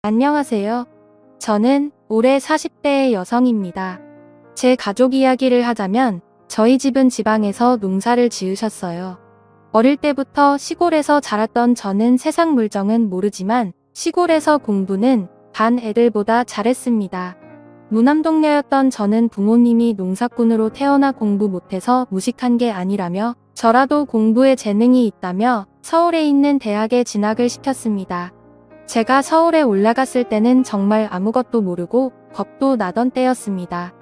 안녕하세요. 저는 올해 40대의 여성입니다. 제 가족 이야기를 하자면 저희 집은 지방에서 농사를 지으셨어요. 어릴 때부터 시골에서 자랐던 저는 세상 물정은 모르지만 시골에서 공부는 반 애들보다 잘했습니다. 무남동녀였던 저는 부모님이 농사꾼으로 태어나 공부 못해서 무식한 게 아니라며 저라도 공부에 재능이 있다며 서울에 있는 대학에 진학을 시켰습니다. 제가 서울에 올라갔을 때는 정말 아무것도 모르고 겁도 나던 때였습니다.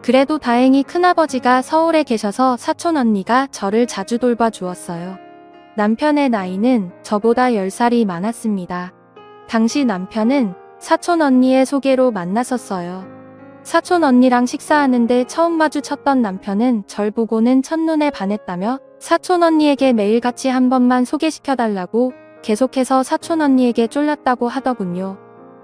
그래도 다행히 큰아버지가 서울에 계셔서 사촌 언니가 저를 자주 돌봐 주었어요. 남편의 나이는 저보다 10살이 많았습니다. 당시 남편은 사촌 언니의 소개로 만났었어요. 사촌 언니랑 식사하는데 처음 마주쳤던 남편은 절 보고는 첫눈에 반했다며 사촌 언니에게 매일같이 한 번만 소개시켜달라고 계속해서 사촌 언니에게 쫄렸다고 하더군요.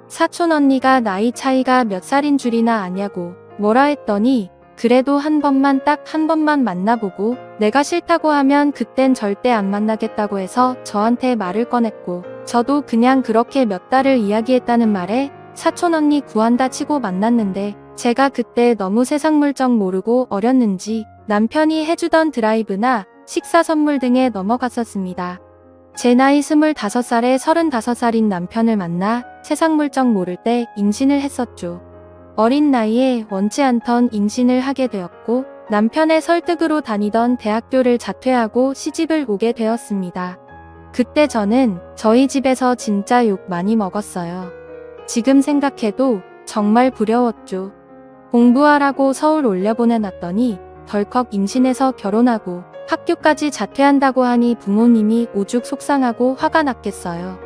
사촌 언니가 나이 차이가 몇 살인 줄이나 아냐고 뭐라 했더니 그래도 한 번만 딱 한 번만 만나보고 내가 싫다고 하면 그땐 절대 안 만나겠다고 해서 저한테 말을 꺼냈고 저도 그냥 그렇게 몇 달을 이야기했다는 말에 사촌 언니 구한다 치고 만났는데 제가 그때 너무 세상 물정 모르고 어렸는지 남편이 해주던 드라이브나 식사 선물 등에 넘어갔었습니다. 제 나이 25살에 35살인 남편을 만나 세상 물정 모를 때 임신을 했었죠. 어린 나이에 원치 않던 임신을 하게 되었고 남편의 설득으로 다니던 대학교를 자퇴하고 시집을 오게 되었습니다. 그때 저는 저희 집에서 진짜 욕 많이 먹었어요. 지금 생각해도 정말 부러웠죠. 공부하라고 서울 올려보내놨더니 덜컥 임신해서 결혼하고 학교까지 자퇴한다고 하니 부모님이 오죽 속상하고 화가 났겠어요.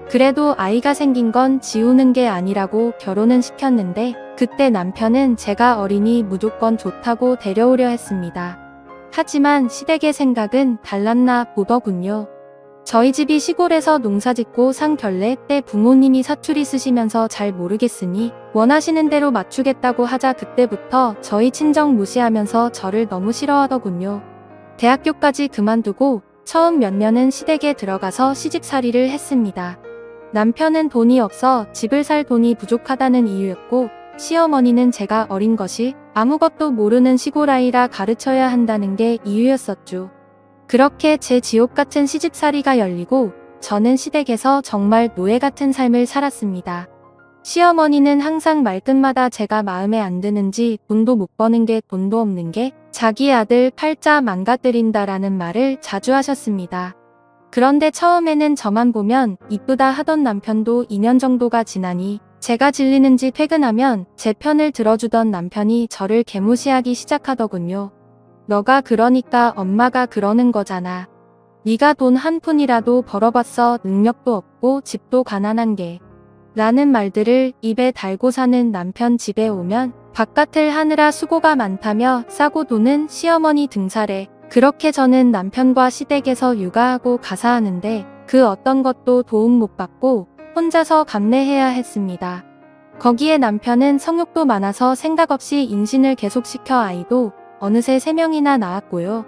그래도 아이가 생긴 건 지우는 게 아니라고 결혼은 시켰는데 그때 남편은 제가 어리니 무조건 좋다고 데려오려 했습니다. 하지만 시댁의 생각은 달랐나 보더군요. 저희 집이 시골에서 농사짓고 산 결례 때 부모님이 사투리 쓰시면서 잘 모르겠으니 원하시는 대로 맞추겠다고 하자 그때부터 저희 친정 무시하면서 저를 너무 싫어하더군요. 대학교까지 그만두고 처음 몇 년은 시댁에 들어가서 시집살이를 했습니다. 남편은 돈이 없어 집을 살 돈이 부족하다는 이유였고 시어머니는 제가 어린 것이 아무것도 모르는 시골아이라 가르쳐야 한다는 게 이유였었죠. 그렇게 제 지옥 같은 시집살이가 열리고 저는 시댁에서 정말 노예 같은 삶을 살았습니다. 시어머니는 항상 말끝마다 제가 마음에 안 드는지 돈도 못 버는 게 돈도 없는 게 자기 아들 팔자 망가뜨린다라는 말을 자주 하셨습니다. 그런데 처음에는 저만 보면 이쁘다 하던 남편도 2년 정도가 지나니 제가 질리는지 퇴근하면 제 편을 들어주던 남편이 저를 개무시하기 시작하더군요. 너가 그러니까 엄마가 그러는 거잖아. 네가 돈 한 푼이라도 벌어봤어. 능력도 없고 집도 가난한 게. 라는 말들을 입에 달고 사는 남편 집에 오면 바깥을 하느라 수고가 많다며 싸고 도는 시어머니 등살에 그렇게 저는 남편과 시댁에서 육아하고 가사하는데 그 어떤 것도 도움 못 받고 혼자서 감내해야 했습니다. 거기에 남편은 성욕도 많아서 생각 없이 임신을 계속시켜 아이도 어느새 3명이나 낳았고요.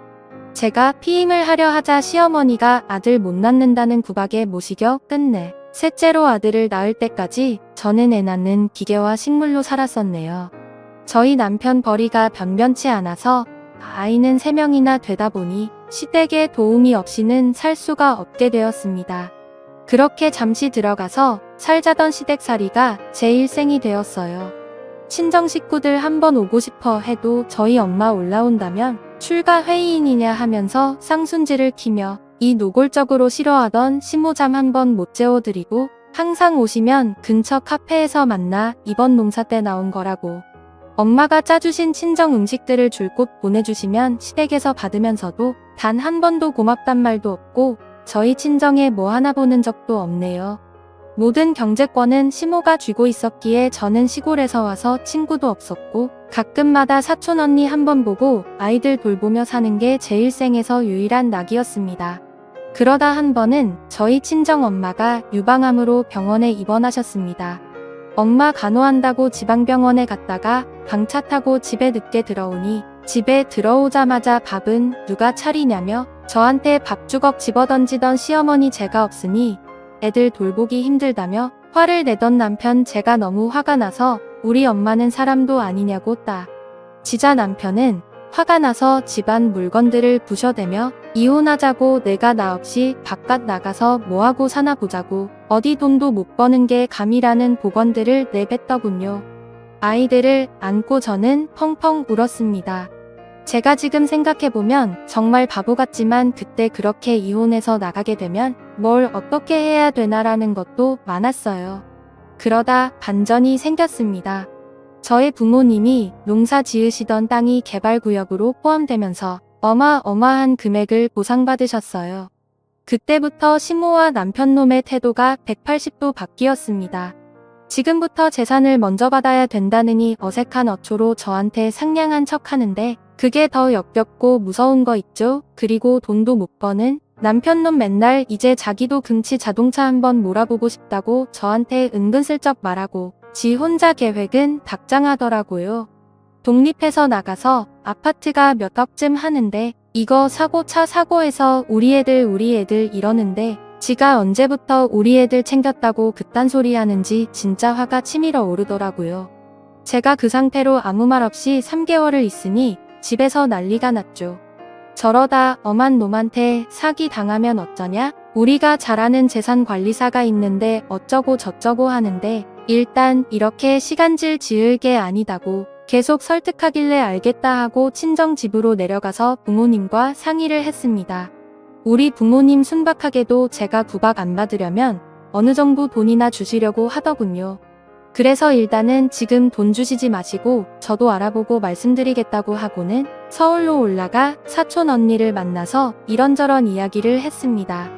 제가 피임을 하려 하자 시어머니가 아들 못 낳는다는 구박에 못 이겨 끝내 셋째로 아들을 낳을 때까지 저는 애 낳는 기계와 식물로 살았었네요. 저희 남편 벌이가 변변치 않아서 아이는 3명이나 되다 보니 시댁의 도움이 없이는 살 수가 없게 되었습니다. 그렇게 잠시 들어가서 살자던 시댁살이가 제 일생이 되었어요. 친정 식구들 한번 오고 싶어 해도 저희 엄마 올라온다면 출가 회의인이냐 하면서 쌍순지를 키며 이 노골적으로 싫어하던 시모잠 한번 못 재워드리고 항상 오시면 근처 카페에서 만나 이번 농사 때 나온 거라고 엄마가 짜주신 친정 음식들을 줄곧 보내주시면 시댁에서 받으면서도 단 한 번도 고맙단 말도 없고 저희 친정에 뭐 하나 보는 적도 없네요. 모든 경제권은 시모가 쥐고 있었기에 저는 시골에서 와서 친구도 없었고 가끔마다 사촌 언니 한 번 보고 아이들 돌보며 사는 게 제 일생에서 유일한 낙이었습니다. 그러다 한 번은 저희 친정 엄마가 유방암으로 병원에 입원하셨습니다. 엄마 간호한다고 지방병원에 갔다가 방차 타고 집에 늦게 들어오니 집에 들어오자마자 밥은 누가 차리냐며 저한테 밥 주걱 집어던지던 시어머니 제가 없으니 애들 돌보기 힘들다며 화를 내던 남편 제가 너무 화가 나서 우리 엄마는 사람도 아니냐고 지자 남편은 화가 나서 집안 물건들을 부셔대며 이혼하자고 내가 나 없이 바깥 나가서 뭐하고 사나 보자고 어디 돈도 못 버는 게 감이라는 복언들을 내뱉더군요. 아이들을 안고 저는 펑펑 울었습니다. 제가 지금 생각해보면 정말 바보 같지만 그때 그렇게 이혼해서 나가게 되면 뭘 어떻게 해야 되나라는 것도 많았어요. 그러다 반전이 생겼습니다. 저의 부모님이 농사 지으시던 땅이 개발구역으로 포함되면서 어마어마한 금액을 보상받으셨어요. 그때부터 시모와 남편놈의 태도가 180도 바뀌었습니다. 지금부터 재산을 먼저 받아야 된다느니 어색한 어초로 저한테 상냥한 척 하는데 그게 더 역겹고 무서운 거 있죠? 그리고 돈도 못 버는 남편놈 맨날 이제 자기도 금치 자동차 한번 몰아보고 싶다고 저한테 은근슬쩍 말하고 지 혼자 계획은 닥장하더라고요. 독립해서 나가서 아파트가 몇 억쯤 하는데 이거 사고 차 사고해서 우리 애들 이러는데 지가 언제부터 우리 애들 챙겼다고 그딴 소리 하는지 진짜 화가 치밀어 오르더라고요. 제가 그 상태로 아무 말 없이 3개월을 있으니 집에서 난리가 났죠. 저러다 엄한 놈한테 사기 당하면 어쩌냐? 우리가 잘 아는 재산관리사가 있는데 어쩌고 저쩌고 하는데 일단 이렇게 시간질 지을 게 아니다고 계속 설득하길래 알겠다 하고 친정 집으로 내려가서 부모님과 상의를 했습니다. 우리 부모님 순박하게도 제가 구박 안 받으려면 어느 정도 돈이나 주시려고 하더군요. 그래서 일단은 지금 돈 주시지 마시고 저도 알아보고 말씀드리겠다고 하고는 서울로 올라가 사촌 언니를 만나서 이런저런 이야기를 했습니다.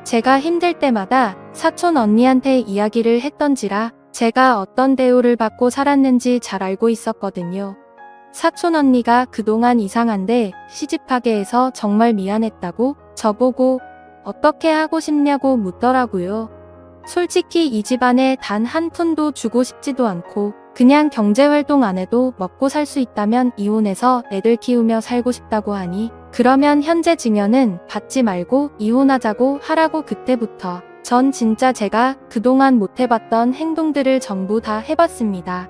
제가 힘들 때마다 사촌 언니한테 이야기를 했던지라 제가 어떤 대우를 받고 살았는지 잘 알고 있었거든요. 사촌 언니가 그동안 이상한데 시집가게 해서 정말 미안했다고 저보고 어떻게 하고 싶냐고 묻더라고요. 솔직히 이 집안에 단 한 푼도 주고 싶지도 않고 그냥 경제활동 안 해도 먹고 살 수 있다면 이혼해서 애들 키우며 살고 싶다고 하니 그러면 현재 증여는 받지 말고 이혼하자고 하라고 그때부터 전 진짜 제가 그동안 못 해봤던 행동들을 전부 다 해봤습니다.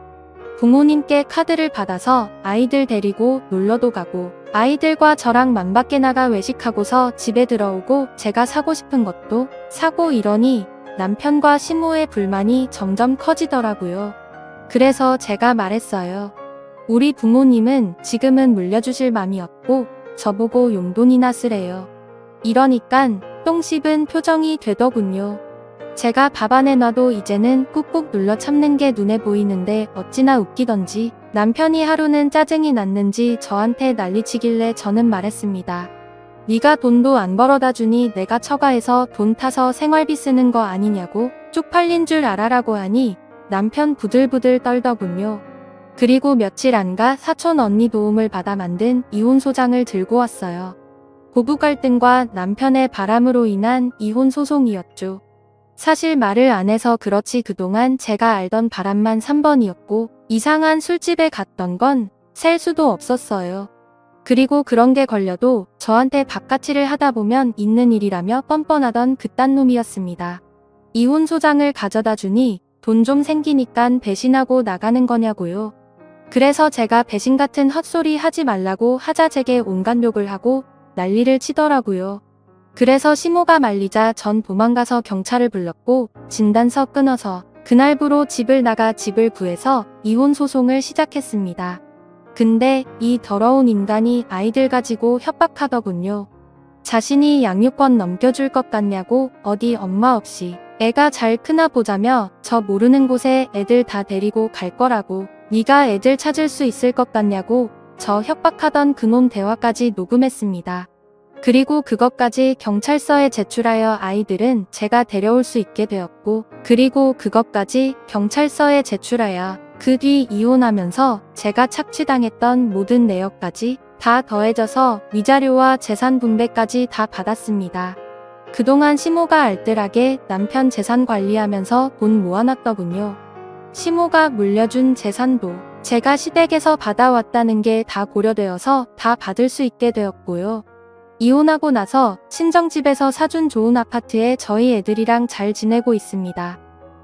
부모님께 카드를 받아서 아이들 데리고 놀러도 가고 아이들과 저랑 맘 밖에 나가 외식하고서 집에 들어오고 제가 사고 싶은 것도 사고 이러니 남편과 시모의 불만이 점점 커지더라고요. 그래서 제가 말했어요. 우리 부모님은 지금은 물려주실 맘이 없고 저보고 용돈이나 쓰래요. 이러니깐 똥 씹은 표정이 되더군요. 제가 밥 안에 놔도 이제는 꾹꾹 눌러 참는 게 눈에 보이는데 어찌나 웃기던지 남편이 하루는 짜증이 났는지 저한테 난리치길래 저는 말했습니다. 네가 돈도 안 벌어다 주니 내가 처가해서 돈 타서 생활비 쓰는 거 아니냐고 쪽팔린 줄 알아라고 하니 남편 부들부들 떨더군요. 그리고 며칠 안 가 사촌 언니 도움을 받아 만든 이혼 소장을 들고 왔어요. 부부 갈등과 남편의 바람으로 인한 이혼 소송이었죠. 사실 말을 안 해서 그렇지 그동안 제가 알던 바람만 3번이었고 이상한 술집에 갔던 건 셀 수도 없었어요. 그리고 그런 게 걸려도 저한테 바가치를 하다 보면 있는 일이라며 뻔뻔하던 그딴 놈이었습니다. 이혼 소장을 가져다 주니 돈 좀 생기니깐 배신하고 나가는 거냐고요. 그래서 제가 배신 같은 헛소리 하지 말라고 하자 제게 온갖 욕을 하고 난리를 치더라고요. 그래서 시모가 말리자 전 도망가서 경찰을 불렀고 진단서 끊어서 그날부로 집을 나가 집을 구해서 이혼 소송을 시작했습니다. 근데 이 더러운 인간이 아이들 가지고 협박하더군요. 자신이 양육권 넘겨줄 것 같냐고 어디 엄마 없이 애가 잘 크나 보자며 저 모르는 곳에 애들 다 데리고 갈 거라고 네가 애들 찾을 수 있을 것 같냐고 저 협박하던 그놈 대화까지 녹음했습니다. 그리고 그것까지 경찰서에 제출하여 아이들은 제가 데려올 수 있게 되었고 그리고 그것까지 경찰서에 제출하여 그 뒤 이혼하면서 제가 착취당했던 모든 내역까지 다 더해져서 위자료와 재산 분배까지 다 받았습니다. 그동안 시모가 알뜰하게 남편 재산 관리하면서 돈 모아놨더군요. 시모가 물려준 재산도 제가 시댁에서 받아왔다는 게 다 고려되어서 다 받을 수 있게 되었고요. 이혼하고 나서 친정집에서 사준 좋은 아파트에 저희 애들이랑 잘 지내고 있습니다.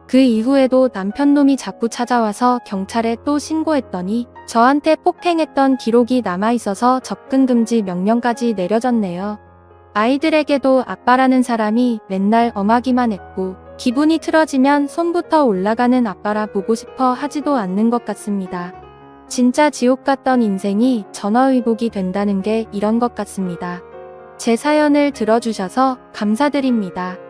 그 이후에도 남편 놈이 자꾸 찾아와서 경찰에 또 신고했더니 저한테 폭행했던 기록이 남아있어서 접근 금지 명령까지 내려졌네요. 아이들에게도 아빠라는 사람이 맨날 엄하기만 했고 기분이 틀어지면 손부터 올라가는 아빠라 보고 싶어 하지도 않는 것 같습니다. 진짜 지옥 같던 인생이 전화위복이 된다는 게 이런 것 같습니다. 제 사연을 들어주셔서 감사드립니다.